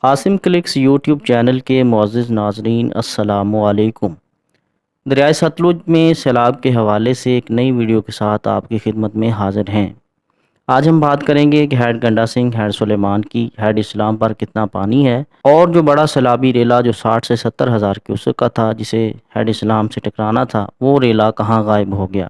Asim clicks YouTube channel کے معزز ناظرین السلام علیکم۔ دریائے ستلج میں سیلاب کے حوالے سے ایک نئی ویڈیو کے ساتھ آپ کی خدمت میں حاضر ہیں۔ آج ہم بات کریں گے کہ ہیڈ گنڈا سنگھ ہیڈ سلیمان کی ہیڈ اسلام پر کتنا پانی ہے، اور جو بڑا سیلابی ریلا جو 60 سے 70 ہزار کیوسک کا تھا جسے ہیڈ اسلام سے ٹکرانا تھا، وہ ریلا کہاں غائب ہو گیا۔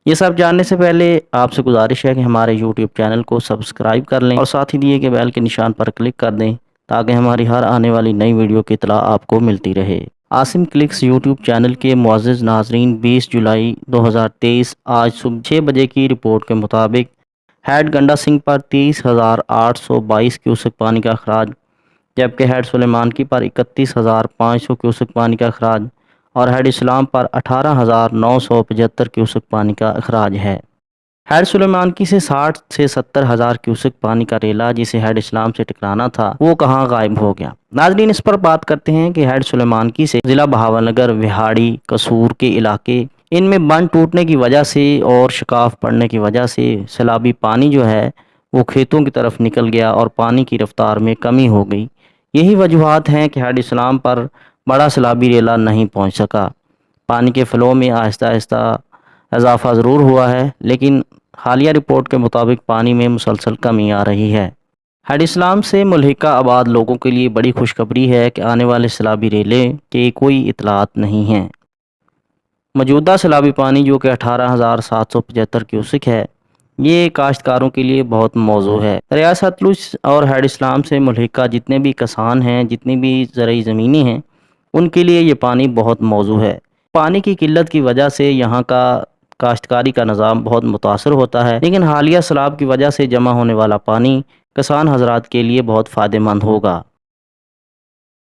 یہ سب جاننے سے پہلے آپ سے گزارش ہے کہ ہمارے یوٹیوب چینل کو سبسکرائب کر لیں اور ساتھ ہی دیے کے بیل کے نشان پر کلک کر دیں تاکہ ہماری ہر آنے والی نئی ویڈیو کی اطلاع آپ کو ملتی رہے۔ عاصم کلکس یوٹیوب چینل کے معزز ناظرین، 20 جولائی 2023 آج صبح 6 بجے کی رپورٹ کے مطابق ہیڈ گنڈا سنگھ پر 30,822 کیوسک پانی کا اخراج، جبکہ ہیڈ سلیمان کی پر 31,500 کیوسک پانی کا اخراج اور ہیڈ اسلام پر 18,975 کیوسک پانی کا اخراج ہے۔ ہیڈ سلیمان کی سے 60 سے 70 ہزار کیوسک پانی کا ریلا جسے ہیڈ اسلام سے ٹکرانا تھا، وہ کہاں غائب ہو گیا۔ ناظرین، اس پر بات کرتے ہیں کہ ہیڈ سلیمان کی سے ضلع بہاول، وہاڑی، قصور کے علاقے، ان میں بند ٹوٹنے کی وجہ سے اور شکاف پڑنے کی وجہ سے سیلابی پانی جو ہے وہ کھیتوں کی طرف نکل گیا اور پانی کی رفتار میں کمی ہو گئی۔ یہی وجوہات ہیں کہ ہیڈ اسلام پر بڑا سیلابی ریلا نہیں پہنچ سکا۔ پانی کے فلو میں آہستہ آہستہ اضافہ ضرور ہوا ہے، لیکن حالیہ رپورٹ کے مطابق پانی میں مسلسل کمی آ رہی ہے۔ ہیڈ اسلام سے ملحقہ آباد لوگوں کے لیے بڑی خوشخبری ہے کہ آنے والے سیلابی ریلے کے کوئی اطلاعات نہیں ہیں۔ موجودہ سیلابی پانی جو کہ 18,775 کیوسک ہے، یہ کاشتکاروں کے لیے بہت موزوں ہے۔ دریائے ستلج اور ہیڈ اسلام سے ملحقہ جتنے بھی کسان ہیں، جتنی بھی زرعی زمینیں ہیں، ان کے لیے یہ پانی بہت موزوں ہے۔ پانی کی قلت کی وجہ سے یہاں کا کاشتکاری کا نظام بہت متاثر ہوتا ہے، لیکن حالیہ سیلاب کی وجہ سے جمع ہونے والا پانی کسان حضرات کے لیے بہت فائدہ مند ہوگا۔